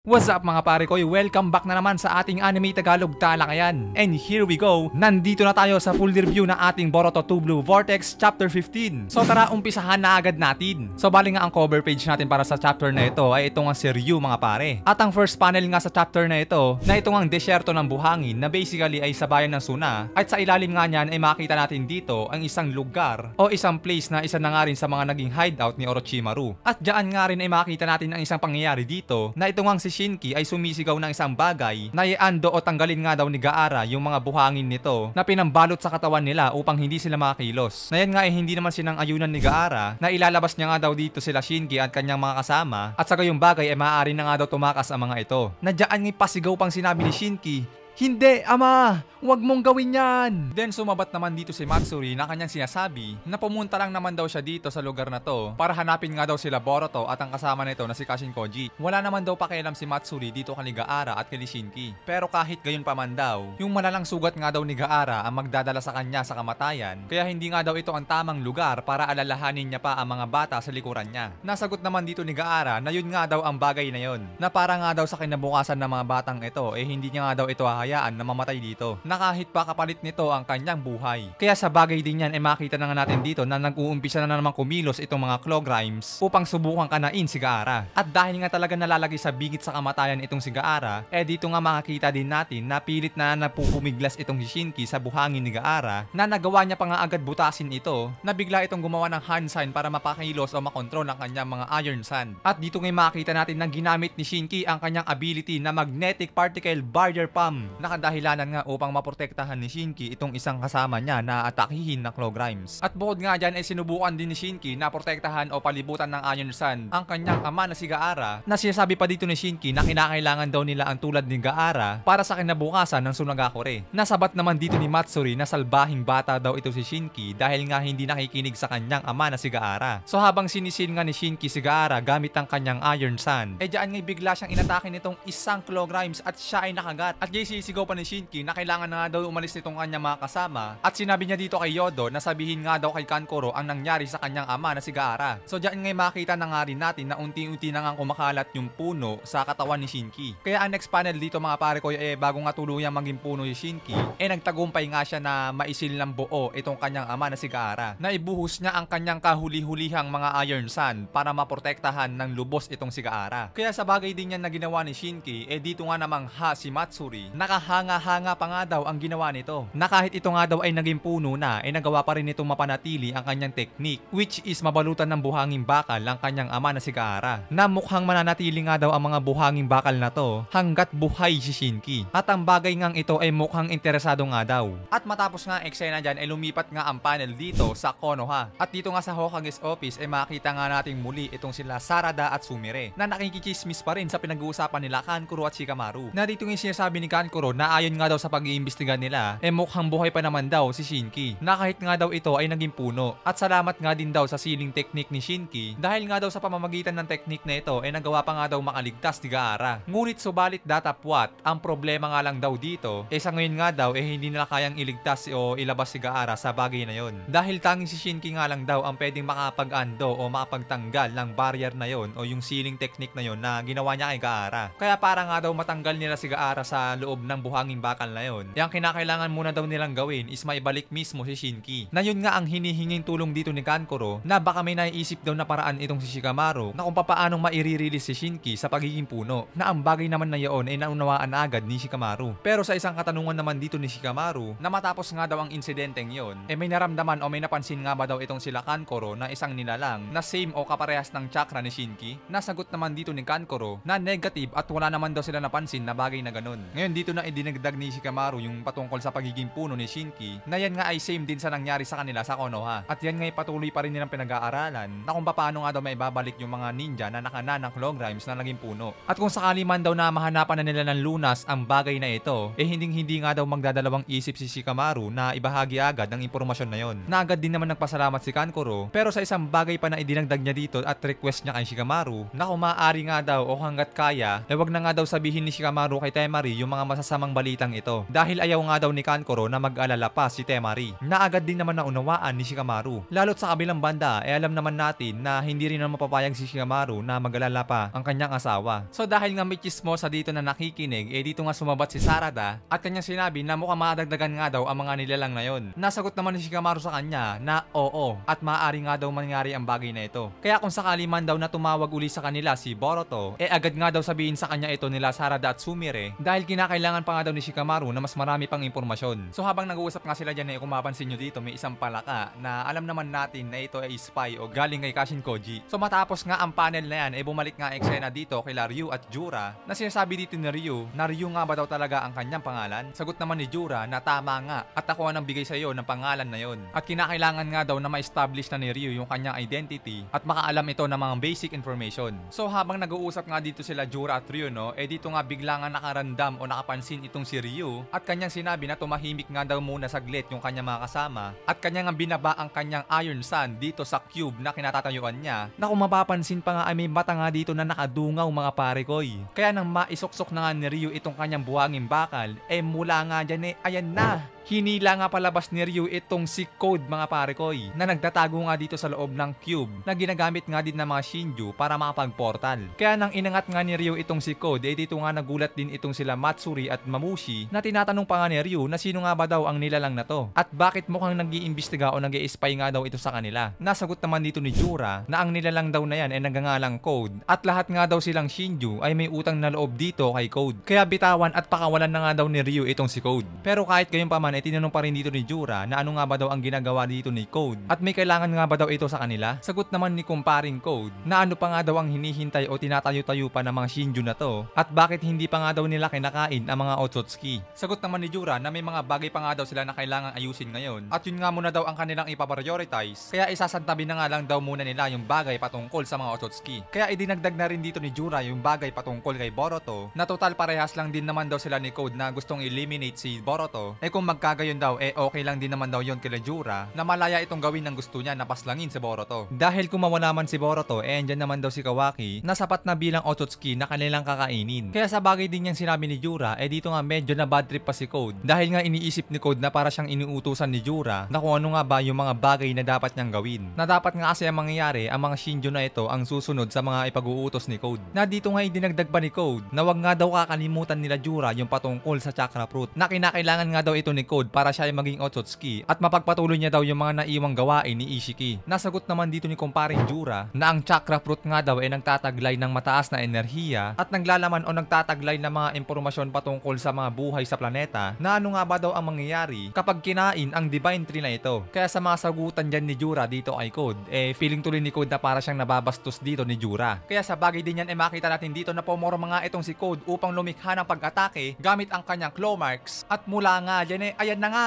What's up mga pare ko? Welcome back na naman sa ating Anime Tagalog Talakayan. And here we go, nandito na tayo sa full review ng ating Boruto 2 Blue Vortex Chapter 15. So tara, umpisahan na agad natin. So bali nga ang cover page natin para sa chapter na ito ay itong ang si Ryu mga pare. At ang first panel nga sa chapter na ito ang desyerto ng buhangin na basically ay sa bayan ng Suna. At sa ilalim nga niyan ay makita natin dito ang isang lugar o isang place na isa na nga rin sa mga naging hideout ni Orochimaru. At dyan nga rin ay makita natin ang isang pangyayari dito na itong ang si Shinki ay sumisigaw ng isang bagay na iando o tanggalin nga daw ni Gaara yung mga buhangin nito na pinambalot sa katawan nila upang hindi sila makakilos. Na yan nga ay hindi naman sinang ayunan ni Gaara na ilalabas niya nga daw dito sila Shinki at kanyang mga kasama at sa gayong bagay ay maaari na nga daw tumakas ang mga ito. Na dyan ngay pasigaw pang sinabi ni Shinki, "Hindi, ama! Huwag mong gawin yan!" Then sumabat naman dito si Matsuri na kanyang sinasabi na pumunta lang naman daw siya dito sa lugar na to para hanapin nga daw sila Boruto at ang kasama nito na si Kashin Koji. Wala naman daw pakialam si Matsuri dito kay Gaara at kay Shinki. Pero kahit gayon pa man daw, yung malalang sugat nga daw ni Gaara ang magdadala sa kanya sa kamatayan, kaya hindi nga daw ito ang tamang lugar para alalahanin niya pa ang mga bata sa likuran niya. Nasagot naman dito ni Gaara na yun nga daw ang bagay na yun, na para nga daw sa kinabukasan ng mga batang ito hindi niya nga daw ito hahayaan na mamatay dito, na kahit pa kapalit nito ang kanyang buhay. Kaya sa bagay din yan ay makita na nga natin dito na nag-uumpisa na naman kumilos itong mga claw grimes upang subukan kanain si Gaara. At dahil nga talaga nalalagay sa bigit sa kamatayan itong si Gaara, dito nga makakita din natin na pilit na napupumiglas itong si Shinki sa buhangin ni Gaara, na nagawa niya pa nga agad butasin ito, na bigla itong gumawa ng hand sign para mapakilos o makontrol ang kanyang mga iron sand. At dito nga makita natin na ginamit ni Shinki ang kanyang ability na magnetic particle barrier palm, nakadahilanan nga upang maprotektahan ni Shinki itong isang kasama niya na atakihin ng claw grimes. At bukod nga dyan ay sinubukan din ni Shinki na protektahan o palibutan ng iron sand ang kanyang ama na si Gaara, na sinasabi pa dito ni Shinki na kinakailangan daw nila ang tulad ni Gaara para sa kinabukasan ng Sunagakure. Nasabat naman dito ni Matsuri na salbahing bata daw ito si Shinki dahil nga hindi nakikinig sa kanyang ama na si Gaara. So habang sinisil nga ni Shinki si Gaara gamit ang kanyang iron sand, dyan ngay bigla siyang inatake nitong isang claw grimes at siya ay nakagat. At sisigaw pa ni Shinki na kailangan na nga daw umalis nitong kanyang mga kasama, at sinabi niya dito kay Yodo na sabihin nga daw kay Kankuro ang nangyari sa kanyang ama na si Gaara. So dyan ngay makita na nga rin natin na unti-unti na nga kumakalat yung puno sa katawan ni Shinki. Kaya ang next panel dito mga pare ko bago nga tuluyang maging puno si Shinki, nagtagumpay nga siya na maisil ng buo itong kanyang ama na si Gaara, na ibuhos niya ang kanyang kahuli-hulihang mga iron sand para maprotektahan ng lubos itong si Gaara. Kaya sa bagay din yan na ginawa ni Shinki, dito nga namang si Matsuri, nakahanga-hanga pa nga daw ang ginawa nito, na kahit ito nga daw ay naging puno na, nagawa pa rin nitong mapanatili ang kanyang technique, which is mabalutan ng buhanging bakal ang kanyang ama na si Gaara, na mukhang mananatili nga daw ang mga buhanging bakal na to hanggat buhay si Shinki. At ang bagay ngang ito ay mukhang interesado nga daw. At matapos nga eksena dyan ay lumipat nga ang panel dito sa Konoha. At dito nga sa Hokage's office makita nga natin muli itong sila Sarada at Sumire, na nakikichismis pa rin sa pinag-uusapan nila Kankuro at Shikamaru, na dito nga sinasabi ni Kankuro na ayon nga daw sa pag-iimbestiga nila mukhang buhay pa naman daw si Shinki, na kahit nga daw ito ay naging puno. At salamat nga din daw sa sealing technique ni Shinki, dahil nga daw sa pamamagitan ng technique na ito nagawa pa nga daw makaligtas ni Gaara. Ngunit subalit datapwat, ang problema nga lang daw dito sa ngayon nga daw hindi nila kayang iligtas o ilabas si Gaara sa bagay na yon, dahil tanging si Shinki nga lang daw ang pwedeng makapag-ando o makapagtanggal ng barrier na yon o yung sealing technique na yon na ginawa niya kay Gaara. Kaya para nga daw matanggal nila si Gaara sa loob ng buhanging bakal na yon, yung kinakailangan muna daw nilang gawin is maibalik mismo si Shinki, na yun nga ang hinihinging tulong dito ni Kankuro, na baka may naiisip daw na paraan itong si Shikamaru na kung paanong maire-release si Shinki sa pagiging puno, na ang bagay naman na yun naunawaan agad ni Shikamaru. Pero sa isang katanungan naman dito ni Shikamaru, na matapos nga daw ang insidenteng yon, may naramdaman o may napansin nga ba daw itong sila Kankuro na isang nilalang na same o kaparehas ng chakra ni Shinki? Nasagot naman dito ni Kankuro na negative at wala naman daw sila napansin na bagay na ganun. Ngayon dito na idinagdag ni Shikamaru yung patungkol sa pagiging puno ni Shinki, na yan nga ay same din sa nangyari sa kanila sa Konoha. At yan nga ay patuloy pa rin nilang pinag-aaralan na kung paano nga daw may babalik yung mga ninja na nakana ng claw grimes na naging puno. At kung sakali man daw na mahanapan na nila ng lunas ang bagay na ito, hindi nga daw magdadalawang isip si Shikamaru na ibahagi agad ang impormasyon na yon. Na agad din naman nagpasalamat si Kankuro, pero sa isang bagay pa na idinagdag niya dito at request niya kay Shikamaru na kung maaari nga daw o hanggat kaya, wag na nga daw sabihin ni Shikamaru kay Temari yung mga masamang balitang ito dahil ayaw nga daw ni Kankuro na mag-alala pa si Temari na agad din naman naunawaan ni Shikamaru. Lalo't sa kabilang banda alam naman natin na hindi rin naman mapapayag si Shikamaru na mag-alala pa ang kanyang asawa. So dahil nga may chismosa dito na nakikinig, dito nga sumabat si Sarada at kanyang sinabi na mukhang madagdagan nga daw ang mga nilalang na yon. Nasagot naman ni Shikamaru sa kanya na oo at maaari nga daw mangyari ang bagay na ito. Kaya kung sakali man daw na tumawag uli sa kanila si Boruto, agad nga daw sabihin sa kanya ito nila Sarada at Sumire dahil kinakailangan pa nga daw ni Shikamaru na mas marami pang impormasyon. So habang nag-uusap nga sila dyan kung mapansin nyo dito may isang palaka na alam naman natin na ito ay spy o galing kay Kashin Koji. So matapos nga ang panel na yan bumalik nga eksena dito kay Ryu at Jura na sinasabi dito ni Ryu na Ryu nga ba daw talaga ang kanyang pangalan? Sagot naman ni Jura na tama nga at ako ang bigay sa iyo ng pangalan na yon. At kinakailangan nga daw na ma-establish na ni Ryu yung kanyang identity at makaalam ito ng mga basic information. So habang nag-uusap nga dito sila Jura at Ryu dito nga bigla nga nakarandam o nakapansin itong si Ryu at kanyang sinabi na tumahimik nga daw muna saglit yung kanyang mga kasama at kanyang binaba ang kanyang Iron Sun dito sa cube na kinatatayuan niya na kung mapapansin pa nga ay may mata nga dito na nakadungaw mga pare koy. Kaya nang maisuksok na nga ni Ryu itong kanyang buhanging bakal mula nga dyan ayan na. Hinila nga palabas ni Ryu itong si Code mga pare koy na nagtatago nga dito sa loob ng cube na ginagamit nga din ng mga Shinju para makapag-portal. Kaya nang inangat nga ni Ryu itong si Code dito nga nagulat din itong sila Matsuri at Mamushi na tinatanong pa nga ni Ryu na sino nga ba daw ang nilalang na to at bakit mukhang nag-iimbestiga o nag-i-spy nga daw ito sa kanila. Nasagot naman dito ni Jura na ang nilalang daw na yan ay nagngangalang Code at lahat nga daw silang Shinju ay may utang na loob dito kay Code. Kaya bitawan at pakawalan na nga daw ni Ryu itong si Code. Pero kahit gayon pa man tinanong pa rin dito ni Jura na ano nga ba daw ang ginagawa dito ni Code at may kailangan nga ba daw ito sa kanila. Sagot naman ni kumparing Code na ano pa nga daw ang hinihintay o tinatayo-tayo pa ng mga Shinju na to at bakit hindi pa nga daw nila kinakain ang mga Otsutsuki. Sagot naman ni Jura na may mga bagay pa nga daw sila na kailangan ayusin ngayon at yun nga muna daw ang kanilang ipaprioritize kaya isasantabi na nga lang daw muna nila yung bagay patungkol sa mga Otsutsuki. Kaya idinagdag na rin dito ni Jura yung bagay patungkol kay Boruto na total parehas lang din naman daw sila ni Code na gustong eliminate si Boruto kung magkagayon daw okay lang din naman daw yon kay Jura na malaya itong gawin ng gusto niya na paslangin si Boruto. Dahil kung mawala man si Boruto andyan naman daw si Kawaki na sapat na bilang Otsutsuki na kanilang kakainin. Kaya sa bagay din niyang sinabi ni Jura dito nga medyo na bad trip pa si Code dahil nga iniisip ni Code na para siyang iniutusan ni Jura na kung ano nga ba yung mga bagay na dapat niyang gawin. Na dapat nga kasi ang mangyayari ang mga Shinju na ito ang susunod sa mga ipag-uutos ni Code. Na dito nga idinagdag pa ni Code na wag nga daw kakalimutan nila Jura yung patungkol sa Chakra Fruit na kinakailangan nga daw ito ni Code para siya ay maging Otsutsuki at mapagpatuloy niya daw yung mga naiwang gawain ni Ishiki. Nasagot naman dito ni kumparing Jura na ang Chakra Fruit nga daw ay nagtataglay ng mataas na enerhiya at naglalaman o nagtataglay ng mga impormasyon patungkol sa mga buhay sa planeta na ano nga ba daw ang mangyayari kapag kinain ang Divine Tree na ito. Kaya sa mga sagutan dyan ni Jura dito kay Code feeling tuloy ni Code na para siyang nababastos dito ni Jura. Kaya sa bagay din yan makita natin dito na pumorma nga itong si Code upang lumikha ng pag-atake gamit ang kanyang claw marks at mula nga dyan ayan na nga.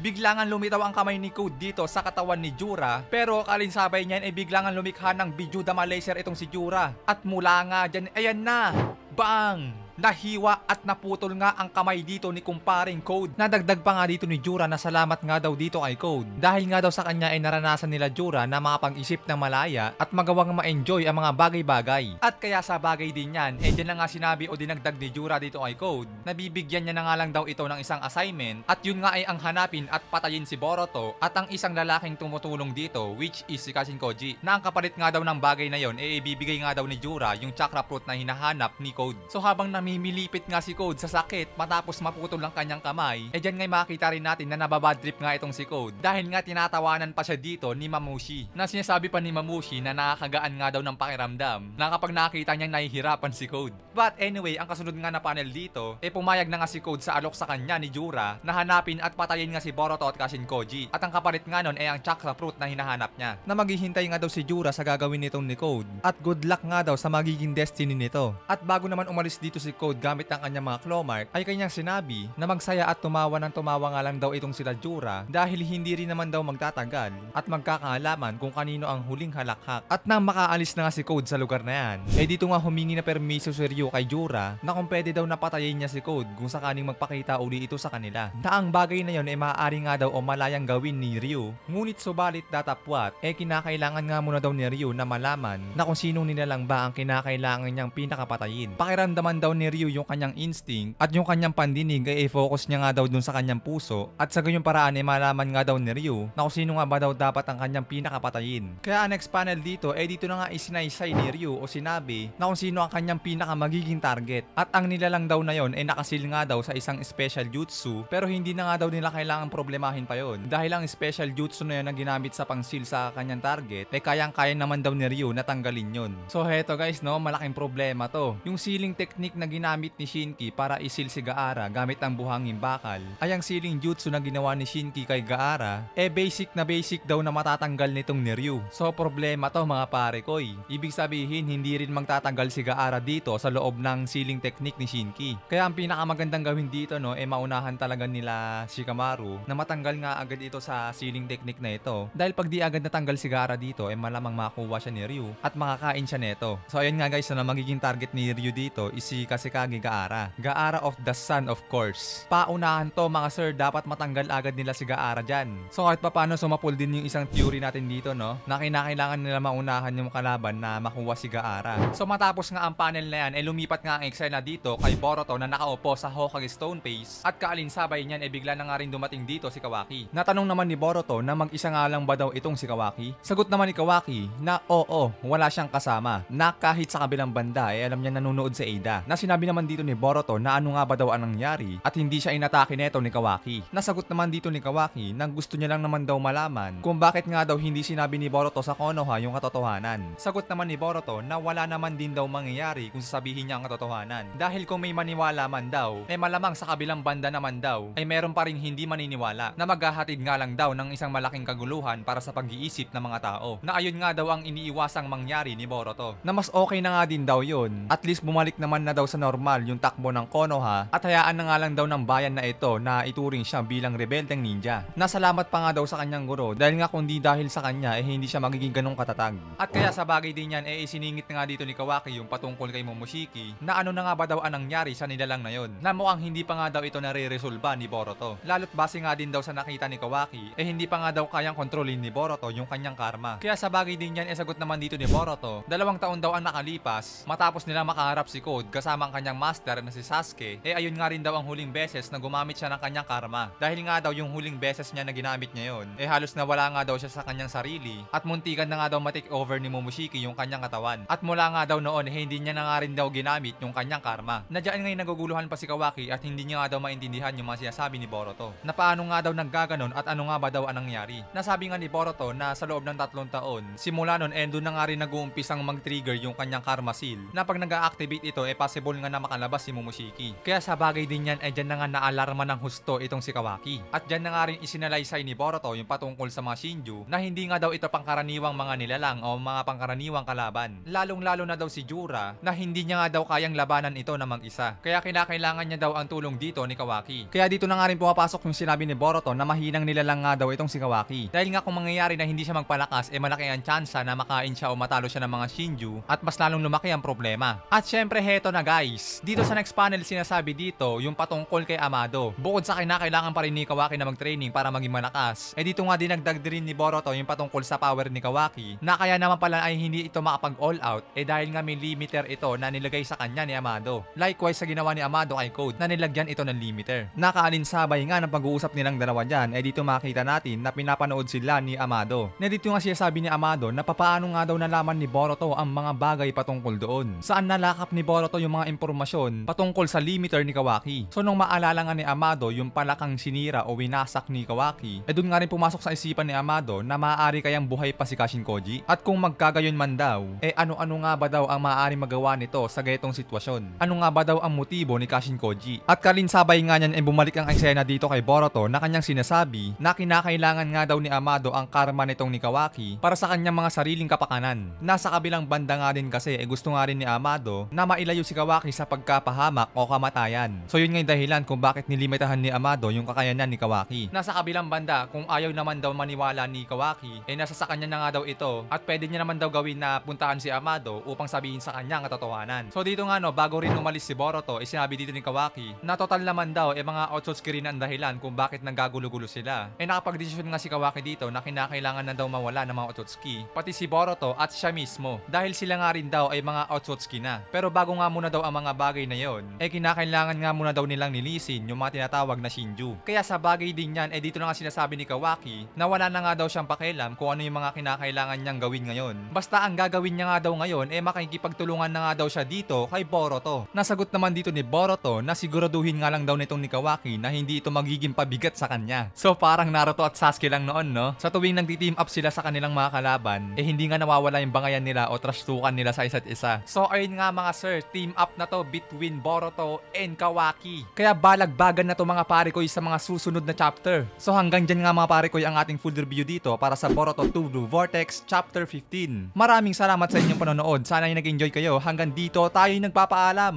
Bigla nga lumitaw ang kamay ni Code dito sa katawan ni Jura pero kalinsabay niyan bigla nga lumikha ng Bijudama laser itong si Jura at mula nga dyan ayan na. Bang! Nahiwa at naputol nga ang kamay dito ni kumparing Code. Nadagdag pa nga dito ni Jura na salamat nga daw dito kay Code dahil nga daw sa kanya naranasan nila Jura na makapag-isip ng malaya at magawang ma-enjoy ang mga bagay-bagay. At kaya sa bagay din yan dyan na nga sinabi o dinagdag ni Jura dito kay Code na bibigyan niya na nga lang daw ito ng isang assignment at yun nga ay ang hanapin at patayin si Boruto at ang isang lalaking tumutulong dito which is si Kashin Koji na ang kapalit nga daw ng bagay na yon ibibigay nga daw ni Jura yung Chakra Fruit na hinahanap ni Code. So habang namimilipit nga si Code sa sakit matapos maputol ang kanyang kamay dyan ngay makita rin natin na nababad trip nga itong si Code dahil nga tinatawanan pa siya dito ni Mamushi na sinasabi pa ni Mamushi na nakakagaan nga daw ng pakiramdam na kapag nakita niyang nahihirapan si Code. But anyway ang kasunod nga na panel dito pumayag na nga si Code sa alok sa kanya ni Jura na hanapin at patayin nga si Boruto at Kashin Koji at ang kapalit nga nun ang Chakra Fruit na hinahanap niya na maghihintay nga daw si Jura sa gagawin nitong ni Code at good luck nga daw sa magiging destiny nito. At bago naman umalis dito si Code gamit ang kanyang mga claw mark ay kanyang sinabi na magsaya at tumawa ng tumawa nga lang daw itong sila Jura dahil hindi rin naman daw magtatagal at magkakaalaman kung kanino ang huling halakhak. At nang makaalis na nga si Code sa lugar na yan dito nga humingi na permiso si Ryu kay Jura na kung pwede daw napatayin niya si Code kung sakaling magpakita uli ito sa kanila na ang bagay na yon maaari nga daw o malayang gawin ni Ryu ngunit subalit datapwat kinakailangan nga muna daw ni Ryu na malaman na kung sinong nilalang ba ang kinakailangan niyang pinakapatayin. Pakiramdaman daw ni ni Ryu yung kanyang instinct at yung kanyang pandinig ay i-focus niya nga daw dun sa kanyang puso at sa ganyang paraan ay malaman nga daw ni Ryu na kung sino nga ba daw dapat ang kanyang pinakapatayin. Kaya ang next panel dito ay dito na nga isinaysay ni Ryu o sinabi na kung sino ang kanyang pinaka magiging target at ang nilalang daw na yon ay nakasil nga daw sa isang special jutsu pero hindi na nga daw nila kailangan problemahin pa yon dahil ang special jutsu na yun na ginamit sa pangsil sa kanyang target ay kayang-kaya naman daw ni Ryu na tanggalin yon. So heto guys no, malaking problema to. Yung sealing technique na ginamit ni Shinki para isil si Gaara gamit ang buhanging bakal ay ang sealing jutsu na ginawa ni Shinki kay Gaara basic daw na matatanggal nitong ni Ryu. So problema to mga pare koy. Ibig sabihin hindi rin magtatanggal si Gaara dito sa loob ng sealing technique ni Shinki. Kaya ang pinakamagandang gawin dito no maunahan talaga nila Shikamaru na matanggal nga agad ito sa sealing technique na ito. Dahil pag di agad natanggal si Gaara dito malamang makuha siya ni Ryu at makakain siya neto. So ayun nga guys na magiging target ni Ryu dito is si Kashikage Gaara. Gaara of the Sun of course. Paunahan to mga sir, dapat matanggal agad nila si Gaara dyan. So kahit paano sumapul din yung isang theory natin dito no na kinakailangan nila maunahan yung kalaban na makuha si Gaara. So matapos nga ang panel na yan lumipat nga ang eksena dito kay Boruto na nakaupo sa Hokage Stone Face at kaalinsabay niyan bigla na nga rin dumating dito si Kawaki. Natanong naman ni Boruto na mag-isa nga lang ba daw itong si Kawaki? Sagot naman ni Kawaki na oo, wala siyang kasama na kahit sa kabilang banda alam niya nanonood sa Ada. Na sinabi naman dito ni Boruto na ano nga ba daw ang nangyari at hindi siya inatake neto ni Kawaki. Nasagot naman dito ni Kawaki na gusto niya lang naman daw malaman kung bakit nga daw hindi sinabi ni Boruto sa Konoha yung katotohanan. Sagot naman ni Boruto na wala naman din daw mangyayari kung sasabihin niya ang katotohanan. Dahil kung may maniwala man daw, malamang sa kabilang banda naman daw meron pa ring hindi maniniwala na maghahatid nga lang daw ng isang malaking kaguluhan para sa pag-iisip ng mga tao. Na ayun nga daw ang iniiwasang mangyari ni Boruto. Na mas okay na nga din daw yun. At least bumalik naman na daw sa normal yung takbo ng Konoha at hayaan na nga lang daw ng bayan na ito na ituring siya bilang rebeldeng ninja. Nasalamat pa nga daw sa kanyang guro dahil nga kung di dahil sa kanya hindi siya magiging ganong katatag. At kaya sa bagay din yan isiningit nga dito ni Kawaki yung patungkol kay Momoshiki na ano na nga ba daw ang nangyari sa nilalang na yon. Na mukhang hindi pa nga daw ito nare-resolba ni Boruto. Lalo't base nga din daw sa nakita ni Kawaki hindi pa nga daw kayang kontrolin ni Boruto yung kanyang karma. Kaya sa bagay din yan sagot naman dito ni Boruto 2 taon daw ang nakalipas matapos nila makaharap si Code kasama ang kanyang master na si Sasuke ayun nga rin daw ang huling beses na gumamit siya ng kanyang karma. Dahil nga daw yung huling beses niya na ginamit niya yon halos nawala nga daw siya sa kanyang sarili at muntikan na nga daw ma-take over ni Momoshiki yung kanyang katawan. At mula nga daw noon hindi niya na nga rin daw ginamit yung kanyang karma. Nadyan ngayon naguguluhan pa si Kawaki at hindi niya nga daw maintindihan yung mga sinasabi ni Boruto. Na paano nga daw naggaganon at ano nga ba daw ang nangyari. Nasabi nga ni Boruto na sa loob ng 3 taon, simula nun doon na nga rin nag-uumpisang mag-trigger yung kanyang karma seal. Na pag nag-activate ito possible nga na makalabas si Momoshiki. Kaya sa bagay din yan dyan na nga naalarma ng husto itong si Kawaki. At dyan na nga rin isinalaysay ni Boruto yung patungkol sa mga Shinju na hindi nga daw ito pangkaraniwang mga nilalang o mga pangkaraniwang kalaban. Lalong-lalo na daw si Jura na hindi niya nga daw kayang labanan ito na mag-isa. Kaya kinakailangan niya daw ang tulong dito ni Kawaki. Kaya dito na nga rin pumapasok yung sinabi ni Boruto na mahinang nilalang nga daw itong si Kawaki. Dahil nga kung mangyayari na hindi siya magpalakas malaki ang tsansa na makain siya o matalo siya ng mga Shinju at mas lalong lumaki ang problema. At syempre heto na guys. Dito sa next panel sinasabi dito yung patungkol kay Amado. Bukod sa kinakailangan pa rin ni Kawaki na mag-training para maging malakas, dito nga dinagdag din ni Boruto yung patungkol sa power ni Kawaki na kaya naman pala ay hindi ito makapag all out dahil nga may limiter ito na nilagay sa kanya ni Amado. Likewise sa ginawa ni Amado kay Code na nilagyan ito ng limiter. Nakaalinsabay nga ng pag-uusap nilang dalawa dyan dito makita natin na pinapanood sila ni Amado. Na dito nga siya sabi ni Amado na papaano nga daw nalaman ni Boruto ang mga bagay patungkol doon. Saan nalakap ni Boruto yung mga impormasyon patungkol sa limiter ni Kawaki. So nung maalala nga ni Amado yung palakang sinira o winasak ni Kawaki, doon nga rin pumasok sa isipan ni Amado na maaari kayang buhay pa si Kashinkoji. At kung magkagayon man daw, ano-ano nga ba daw ang maaari magawa nito sa ganitong sitwasyon? Ano nga ba daw ang motibo ni Kashinkoji? At kalinsabay nga niyan bumalik ang eksena dito kay Boruto na kanyang sinasabi na kinakailangan nga daw ni Amado ang karma nitong ni Kawaki para sa kanyang mga sariling kapakanan. Nasa kabilang banda nga din kasi gusto nga rin ni Amado na mailayo si Kawaki sa pagkapahamak o kamatayan. So yun nga yung dahilan kung bakit nilimitahan ni Amado yung kakayanan ni Kawaki. Nasa kabilang banda kung ayaw naman daw maniwala ni Kawaki nasa sa kanya na nga daw ito at pwede niya naman daw gawin na puntahan si Amado upang sabihin sa kanya ang katotohanan. So dito nga bago rin umalis si Boruto sinabi dito ni Kawaki na total naman daw mga Otsutsuki rin ang dahilan kung bakit nanggagulo-gulo sila. Nakapag-desisyon nga si Kawaki dito na kinakailangan na daw mawala ng mga Otsutsuki pati si Boruto at siya mismo dahil sila nga rin daw ay mga Otsutsuki na. Pero bago nga muna daw ang mga bagay na yon, kinakailangan nga muna daw nilang nilisin yung mga tinatawag na Shinju. Kaya sa bagay din yan, dito na nga sinasabi ni Kawaki na wala na nga daw siyang pakialam kung ano yung mga kinakailangan niyang gawin ngayon. Basta ang gagawin niya nga daw ngayon makikipagtulungan na nga daw siya dito kay Boruto. Nasagot naman dito ni Boruto na siguraduhin nga lang daw nitong ni Kawaki na hindi ito magiging pabigat sa kanya. So parang Naruto at Sasuke lang noon, no? Sa tuwing nagti-team up sila sa kanilang mga kalaban, hindi nga nawawala yung bangayan nila o trastukan nila sa isa't isa. So ayun nga mga sir, team up na to between Boruto and Kawaki. Kaya balagbagan na to mga pare ko sa mga susunod na chapter. So hanggang dyan nga mga pare ko ang ating full review dito para sa Boruto 2 Blue Vortex Chapter 15. Maraming salamat sa inyong panonood. Sana ay nag-enjoy kayo. Hanggang dito tayo nagpapaalam.